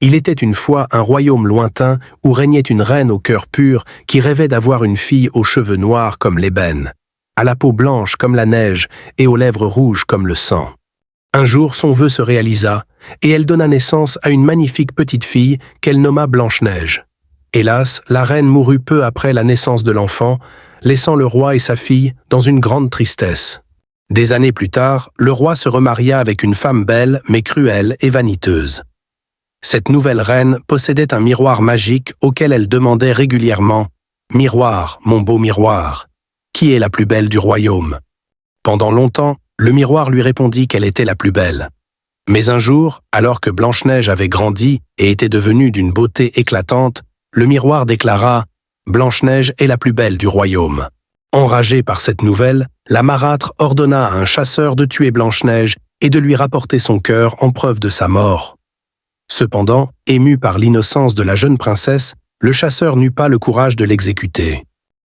Il était une fois un royaume lointain où régnait une reine au cœur pur qui rêvait d'avoir une fille aux cheveux noirs comme l'ébène, à la peau blanche comme la neige et aux lèvres rouges comme le sang. Un jour, son vœu se réalisa et elle donna naissance à une magnifique petite fille qu'elle nomma Blanche-Neige. Hélas, la reine mourut peu après la naissance de l'enfant, laissant le roi et sa fille dans une grande tristesse. Des années plus tard, le roi se remaria avec une femme belle mais cruelle et vaniteuse. Cette nouvelle reine possédait un miroir magique auquel elle demandait régulièrement « Miroir, mon beau miroir, qui est la plus belle du royaume ?» Pendant longtemps, le miroir lui répondit qu'elle était la plus belle. Mais un jour, alors que Blanche-Neige avait grandi et était devenue d'une beauté éclatante, le miroir déclara « Blanche-Neige est la plus belle du royaume ». Enragée par cette nouvelle, la marâtre ordonna à un chasseur de tuer Blanche-Neige et de lui rapporter son cœur en preuve de sa mort. Cependant, ému par l'innocence de la jeune princesse, le chasseur n'eut pas le courage de l'exécuter.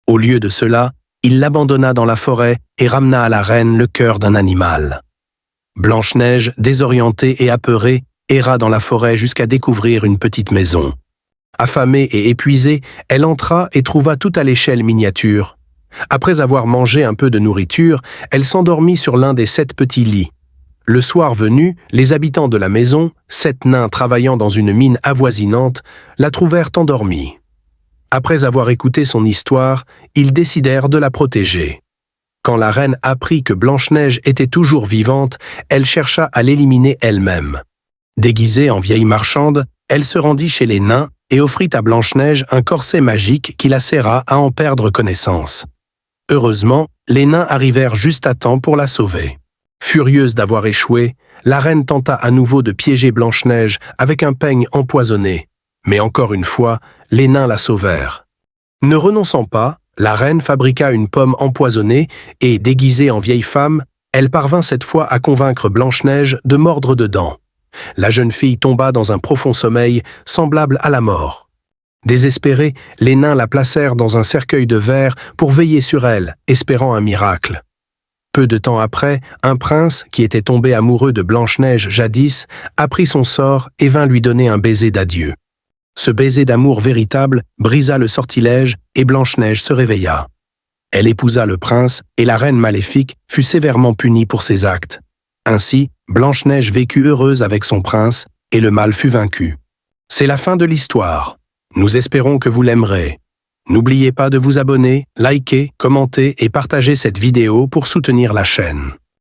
Au lieu de cela, il l'abandonna dans la forêt et ramena à la reine le cœur d'un animal. Blanche-Neige, désorientée et apeurée, erra dans la forêt jusqu'à découvrir une petite maison. Affamée et épuisée, elle entra et trouva tout à l'échelle miniature. Après avoir mangé un peu de nourriture, elle s'endormit sur l'un des 7 petits lits. Le soir venu, les habitants de la maison, 7 nains travaillant dans une mine avoisinante, la trouvèrent endormie. Après avoir écouté son histoire, ils décidèrent de la protéger. Quand la reine apprit que Blanche-Neige était toujours vivante, elle chercha à l'éliminer elle-même. Déguisée en vieille marchande, elle se rendit chez les nains et offrit à Blanche-Neige un corset magique qui la serra à en perdre connaissance. Heureusement, les nains arrivèrent juste à temps pour la sauver. Furieuse d'avoir échoué, la reine tenta à nouveau de piéger Blanche-Neige avec un peigne empoisonné. Mais encore une fois, les nains la sauvèrent. Ne renonçant pas, la reine fabriqua une pomme empoisonnée et, déguisée en vieille femme, elle parvint cette fois à convaincre Blanche-Neige de mordre dedans. La jeune fille tomba dans un profond sommeil semblable à la mort. Désespérés, les nains la placèrent dans un cercueil de verre pour veiller sur elle, espérant un miracle. Peu de temps après, un prince, qui était tombé amoureux de Blanche-Neige jadis, apprit son sort et vint lui donner un baiser d'adieu. Ce baiser d'amour véritable brisa le sortilège et Blanche-Neige se réveilla. Elle épousa le prince et la reine maléfique fut sévèrement punie pour ses actes. Ainsi, Blanche-Neige vécut heureuse avec son prince et le mal fut vaincu. C'est la fin de l'histoire. Nous espérons que vous l'aimerez. N'oubliez pas de vous abonner, liker, commenter et partager cette vidéo pour soutenir la chaîne.